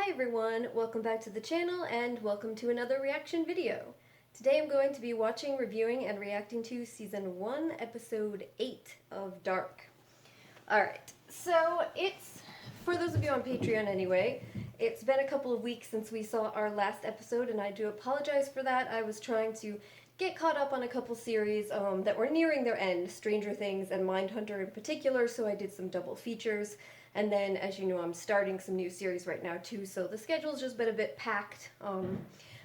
Hi everyone, welcome back to the channel and welcome to another reaction video. Today I'm going to be watching, reviewing, and reacting to Season 1, Episode 8 of Dark. Alright, so for those of you on Patreon anyway, it's been a couple of weeks since we saw our last episode and I do apologize for that. I was trying to get caught up on a couple series that were nearing their end, Stranger Things and Mindhunter in particular, so I did some double features. And then, as you know, I'm starting some new series right now too, so the schedule's just been a bit packed.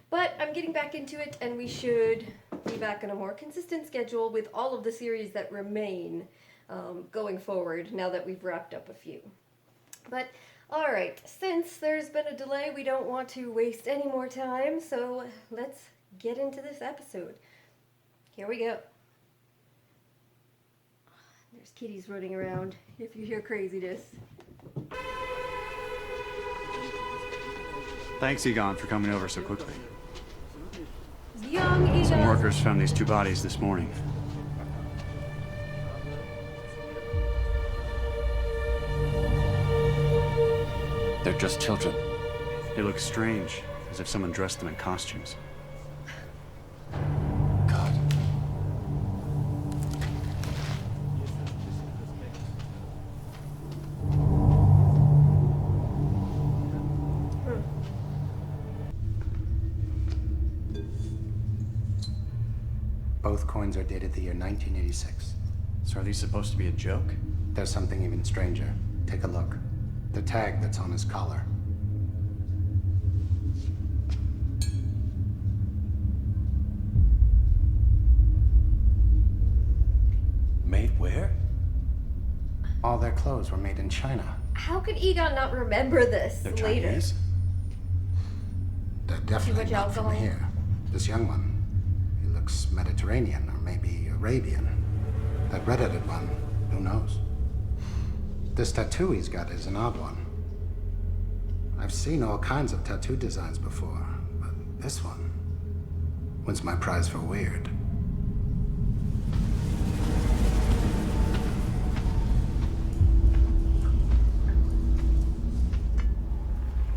But I'm getting back into it, and we should be back on a more consistent schedule with all of the series that remain going forward now that we've wrapped up a few. But, alright, since there's been a delay, we don't want to waste any more time, so let's get into this episode. Here we go. There's kitties running around, if you hear craziness. Thanks, Egon, for coming over so quickly. Young Egon. Some workers found these two bodies this morning. They're just children. They look strange, as if someone dressed them in costumes. God. Both coins are dated the year 1986. So are these supposed to be a joke? There's something even stranger. Take a look. The tag that's on his collar. Made where? All their clothes were made in China. How could Egon not remember this They're later? Chinese? They're definitely much not from alcohol? here. This young one, he looks Mediterranean or maybe Arabian. That red-headed one, who knows? This tattoo he's got is an odd one. I've seen all kinds of tattoo designs before, but this one wins my prize for weird.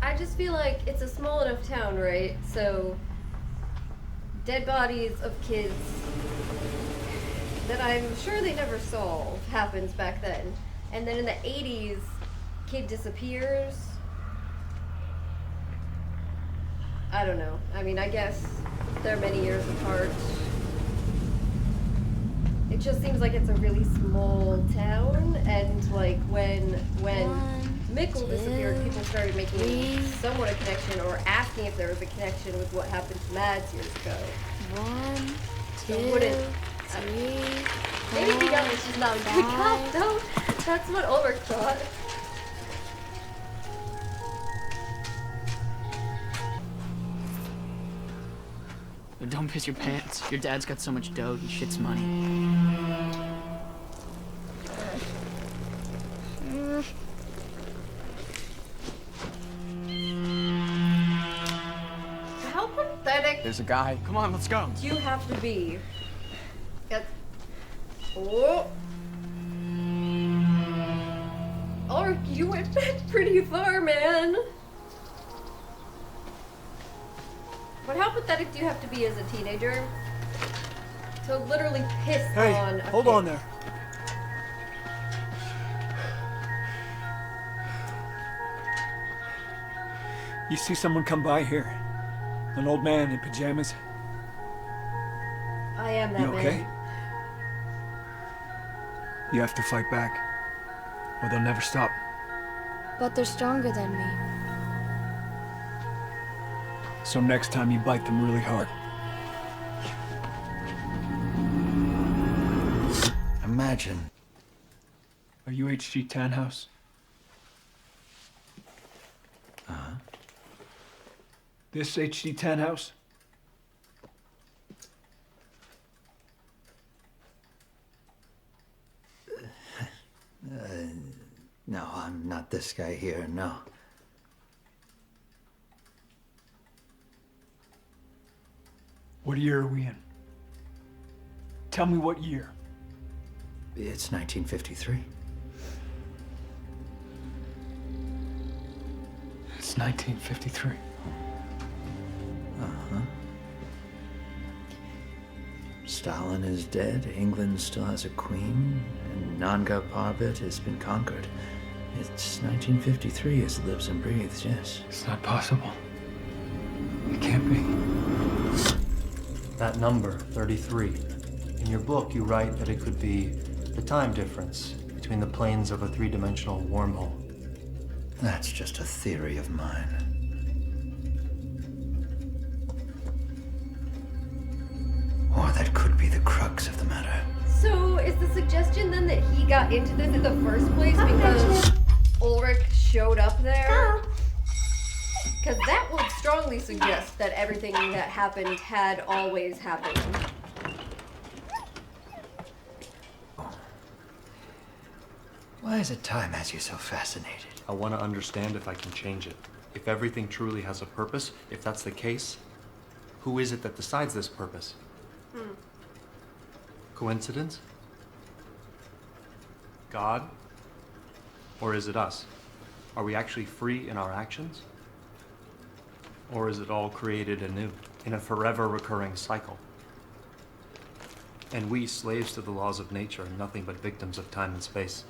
I just feel like it's a small enough town, right? So, dead bodies of kids that I'm sure they never solved happens back then. And then in the 80s, kid disappears. I don't know. I mean, I guess they're many years apart. It just seems like it's a really small town, and like when Mikkel disappeared, people started making somewhat a connection or asking if there was a connection with what happened to Mads years ago. 1, 2, So wouldn't 3, maybe he got is just not a good cop, though. That's what Ulrich thought. Don't piss your pants. Your dad's got so much dough, he shits money. How pathetic There's a guy. Come on, let's go. do you have to be? Oh. Ulrich, you went pretty far, man. But how pathetic do you have to be as a teenager to literally piss on a Hold kid? on there. You see someone come by here? An old man in pajamas? I am that You okay? man. You have to fight back, or they'll never stop. but they're stronger than me. So next time you bite them really hard. Imagine. Are you H.G. Tannhaus? Uh-huh. This H.G. Tannhaus? No, I'm not this guy here, no. What year are we in? Tell me what year. It's 1953. It's 1953. Stalin is dead, England still has a queen, and Nanga Parbat has been conquered. It's 1953 as it lives and breathes, yes. It's not possible. It can't be. That number, 33. In your book, you write that it could be the time difference between the planes of a three-dimensional wormhole. That's just a theory of mine. Or that could be the crux of the matter. So, is the suggestion then that he got into this in the first place because Ulrich showed up there? Because that would strongly suggest that everything that happened had always happened. Why is it time has you so fascinated? I want to understand if I can change it. If everything truly has a purpose, if that's the case, who is it that decides this purpose? Coincidence? God? Or is it us? Are we actually free in our actions? Or is it all created anew, in a forever recurring cycle? And we, slaves to the laws of nature, are nothing but victims of time and space.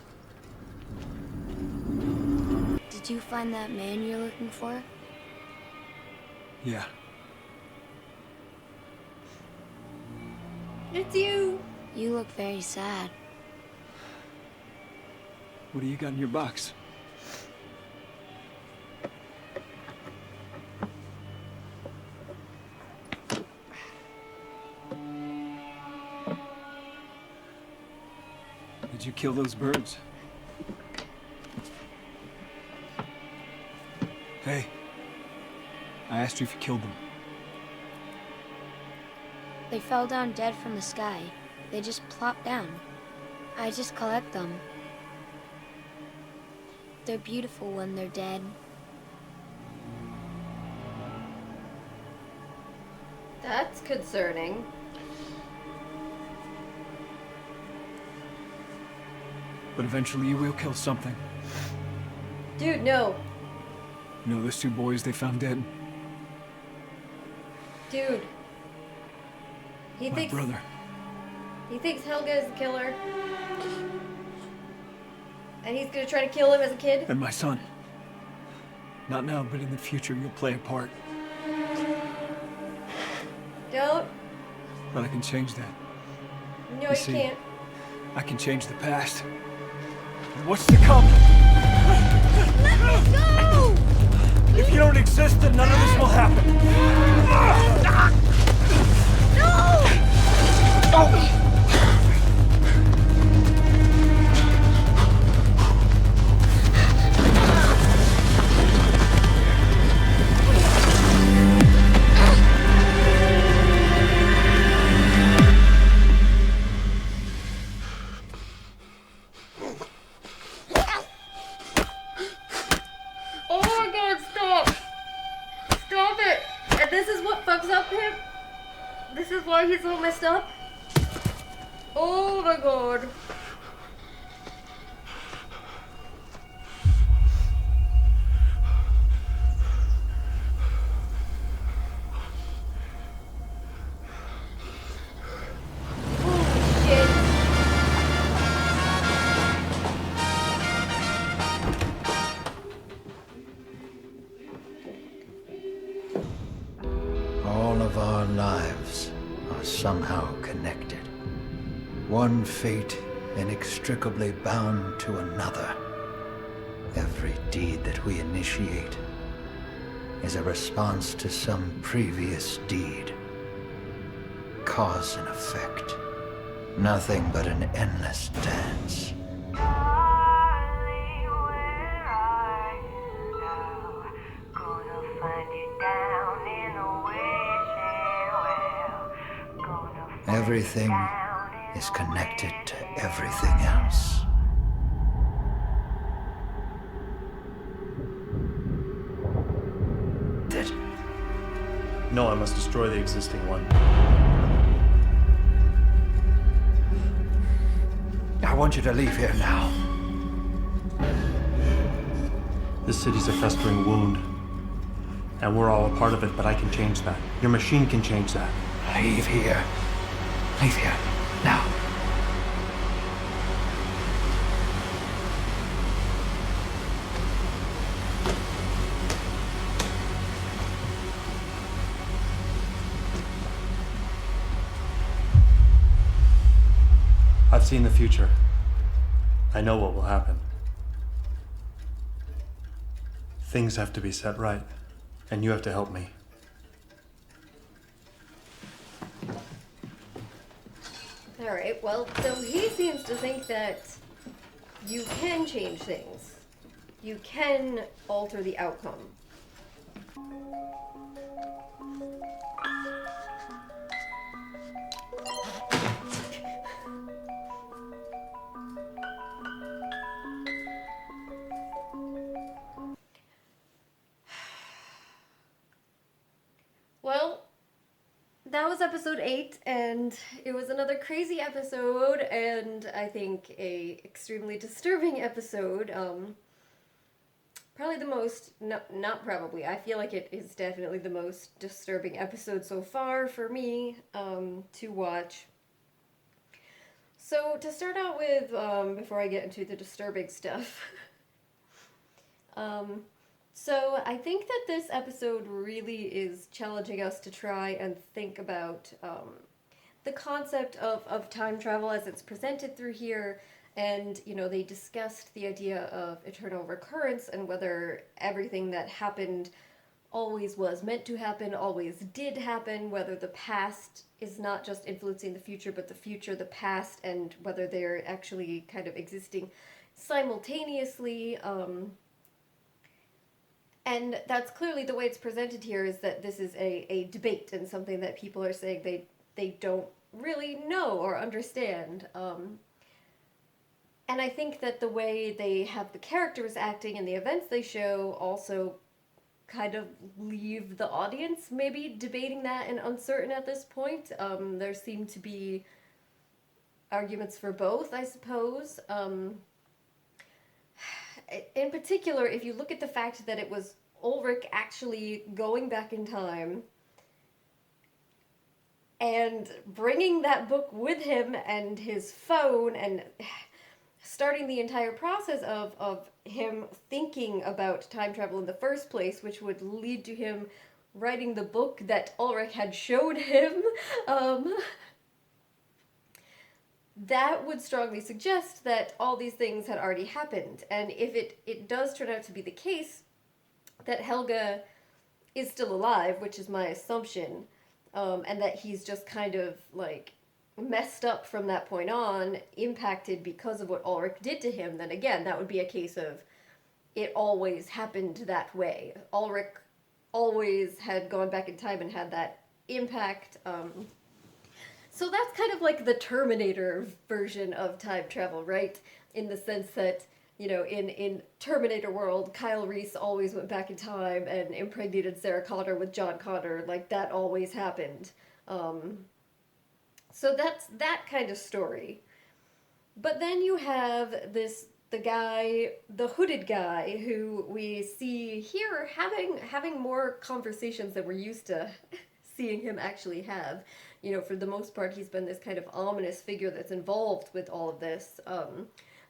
Did you find that man you're looking for? Yeah. It's you! You look very sad. What do you got in your box? Did you kill those birds? Hey, I asked you if you killed them. They fell down dead from the sky. They just plopped down. I just collect them. They're beautiful when they're dead. That's concerning. But eventually you will kill something. Dude, no. You know those two boys they found dead? Dude. He My thinks brother. he thinks Helga is the killer. And he's gonna try to kill him as a kid? And my son. Not now, but in the future you'll play a part. Don't. But I can change that. No, you see, can't. I can change the past. And what's to come? Let me go! If you don't exist, then none of this will happen. No! Oh my god, stop! Stop it! And this is what fucks up him? This is why he's so messed up? Oh my god. Holy shit. All of our lives are somehow connected. One fate inextricably bound to another. Every deed that we initiate is a response to some previous deed. Cause and effect. Nothing but an endless dance. Everything is connected to everything else. That No, I must destroy the existing one. I want you to leave here now. This city's a festering wound. And we're all a part of it, but I can change that. Your machine can change that. Leave here. Leave here. Now. I've seen the future. I know what will happen. Things have to be set right, and you have to help me. Alright, well, so he seems to think that you can change things. You can alter the outcome. Well, that was episode 8, and it was another crazy episode, and I think a extremely disturbing episode. Probably the most, no, not probably, I feel like it is definitely the most disturbing episode so far for me to watch. So, to start out with, before I get into the disturbing stuff, so I think that this episode really is challenging us to try and think about the concept of time travel as it's presented through here. And, you know, they discussed the idea of eternal recurrence and whether everything that happened always was meant to happen, always did happen, whether the past is not just influencing the future, but the future, the past, and whether they're actually kind of existing simultaneously. And that's clearly the way it's presented here, is that this is a debate and something that people are saying they don't really know or understand. And I think that the way they have the characters acting and the events they show also kind of leave the audience maybe debating that and uncertain at this point. There seem to be arguments for both, I suppose. In particular, if you look at the fact that it was Ulrich actually going back in time and bringing that book with him and his phone and starting the entire process of him thinking about time travel in the first place, which would lead to him writing the book that Ulrich had showed him, that would strongly suggest that all these things had already happened. And if it does turn out to be the case that Helge is still alive, which is my assumption, and that he's just kind of like messed up from that point on, impacted because of what Ulrich did to him, then again, that would be a case of it always happened that way. Ulrich always had gone back in time and had that impact. So that's kind of like the Terminator version of time travel, right? In the sense that, you know, in Terminator world, Kyle Reese always went back in time and impregnated Sarah Connor with John Connor. Like, that always happened. So that's that kind of story. But then you have the hooded guy, who we see here having more conversations than we're used to seeing him actually have. You know, for the most part, he's been this kind of ominous figure that's involved with all of this,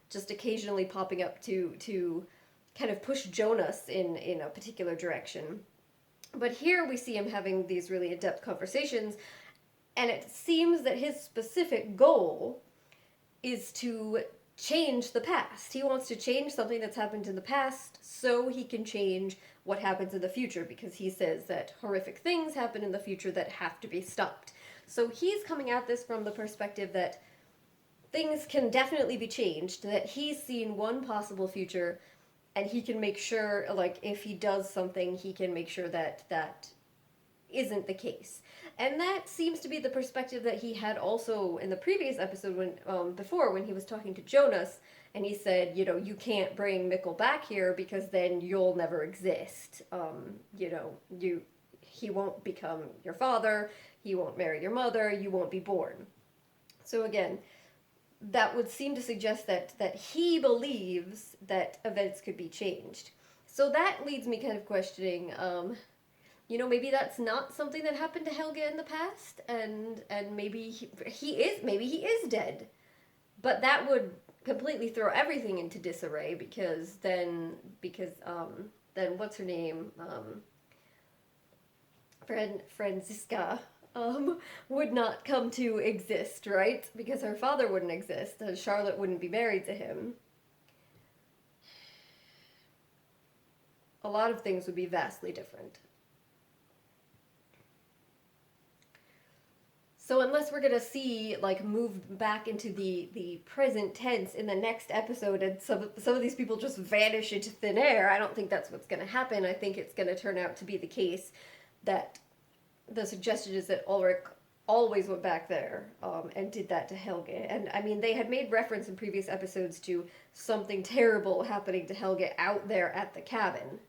just occasionally popping up to kind of push Jonas in a particular direction. But here we see him having these really in-depth conversations, and it seems that his specific goal is to change the past. He wants to change something that's happened in the past so he can change what happens in the future, because he says that horrific things happen in the future that have to be stopped. So he's coming at this from the perspective that things can definitely be changed, that he's seen one possible future, and he can make sure, like, if he does something, he can make sure that that isn't the case. And that seems to be the perspective that he had also in the previous episode when he was talking to Jonas, and he said, you know, you can't bring Mikkel back here because then you'll never exist. You know, he won't become your father, he won't marry your mother, you won't be born. So again, that would seem to suggest that he believes that events could be changed. So that leads me kind of questioning, you know, maybe that's not something that happened to Helge in the past, and maybe he is dead. But that would completely throw everything into disarray because then what's her name? Franziska would not come to exist, right? Because her father wouldn't exist, and Charlotte wouldn't be married to him. A lot of things would be vastly different. So unless we're gonna see, like, move back into the present tense in the next episode and some of these people just vanish into thin air, I don't think that's what's gonna happen. I think it's gonna turn out to be the case that the suggestion is that Ulrich always went back there and did that to Helge. And, I mean, they had made reference in previous episodes to something terrible happening to Helge out there at the cabin.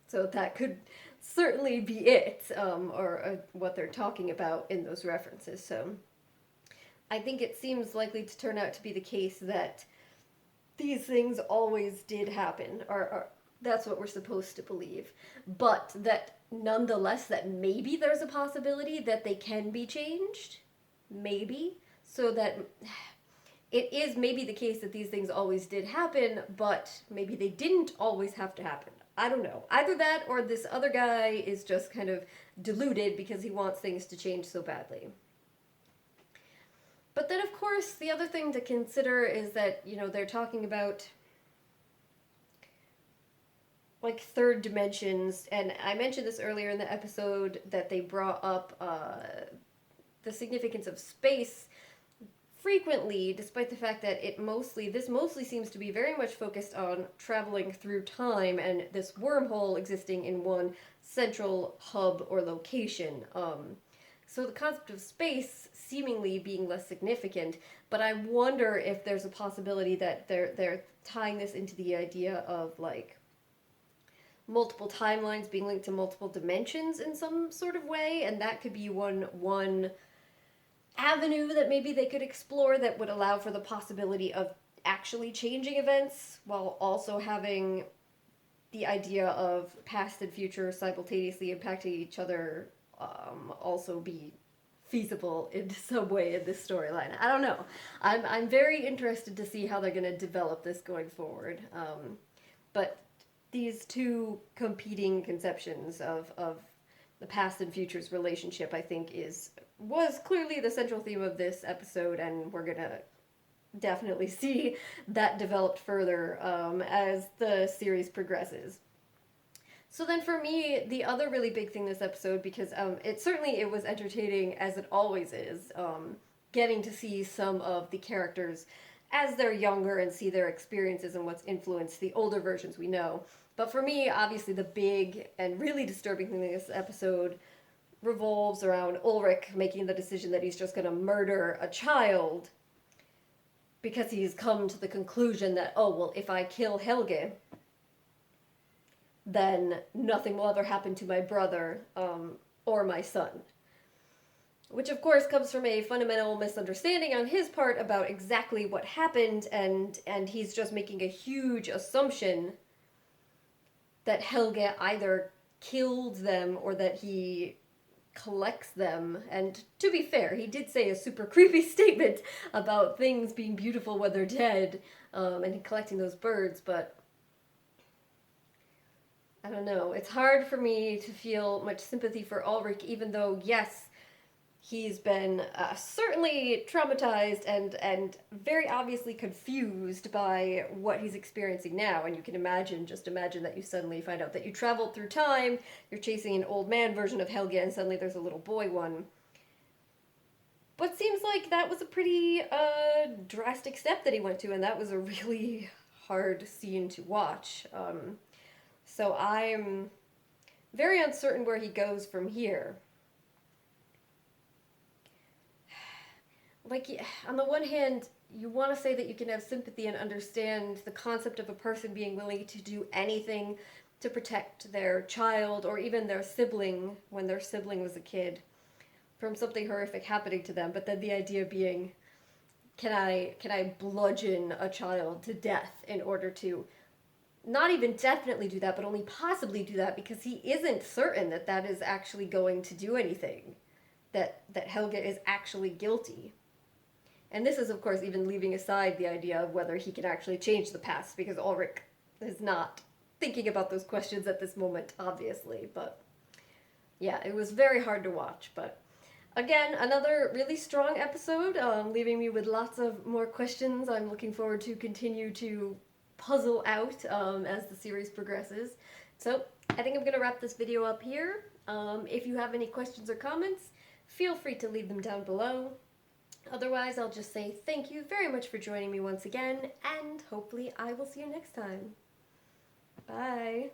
So that could certainly be it, or what they're talking about in those references. So I think it seems likely to turn out to be the case that these things always did happen, or that's what we're supposed to believe. But that nonetheless, that maybe there's a possibility that they can be changed, maybe, so that it is maybe the case that these things always did happen, but maybe they didn't always have to happen. I don't know. Either that or this other guy is just kind of deluded because he wants things to change so badly. But then, of course, the other thing to consider is that, you know, they're talking about, like, third dimensions, and I mentioned this earlier in the episode that they brought up the significance of space frequently, despite the fact that this mostly seems to be very much focused on traveling through time and this wormhole existing in one central hub or location. So the concept of space seemingly being less significant, but I wonder if there's a possibility that they're tying this into the idea of, like, multiple timelines being linked to multiple dimensions in some sort of way, and that could be one avenue that maybe they could explore that would allow for the possibility of actually changing events while also having the idea of past and future simultaneously impacting each other also be feasible in some way in this storyline. I don't know. I'm very interested to see how they're going to develop this going forward. But these two competing conceptions of the past and future's relationship, I think, was clearly the central theme of this episode, and we're gonna definitely see that developed further as the series progresses. So then for me, the other really big thing this episode, because it was entertaining as it always is, getting to see some of the characters as they're younger and see their experiences and what's influenced the older versions we know. But for me, obviously, the big and really disturbing thing in this episode revolves around Ulrich making the decision that he's just going to murder a child because he's come to the conclusion that, oh, well, if I kill Helge, then nothing will ever happen to my brother or my son. Which, of course, comes from a fundamental misunderstanding on his part about exactly what happened, and he's just making a huge assumption that Helge either killed them or that he collects them. And to be fair, he did say a super creepy statement about things being beautiful when they're dead, and collecting those birds, but I don't know. It's hard for me to feel much sympathy for Ulrich, even though, yes, he's been certainly traumatized and very obviously confused by what he's experiencing now. And you can just imagine that you suddenly find out that you traveled through time, you're chasing an old man version of Helge, and suddenly there's a little boy one. But seems like that was a pretty drastic step that he went to, and that was a really hard scene to watch. So I'm very uncertain where he goes from here. Like, on the one hand, you want to say that you can have sympathy and understand the concept of a person being willing to do anything to protect their child or even their sibling when their sibling was a kid from something horrific happening to them. But then the idea being, can I bludgeon a child to death in order to not even definitely do that, but only possibly do that because he isn't certain that that is actually going to do anything, that Helge is actually guilty. And this is, of course, even leaving aside the idea of whether he can actually change the past, because Ulrich is not thinking about those questions at this moment, obviously. But yeah, it was very hard to watch. But again, another really strong episode, leaving me with lots of more questions I'm looking forward to continue to puzzle out as the series progresses. So I think I'm going to wrap this video up here. If you have any questions or comments, feel free to leave them down below. Otherwise, I'll just say thank you very much for joining me once again, and hopefully I will see you next time. Bye!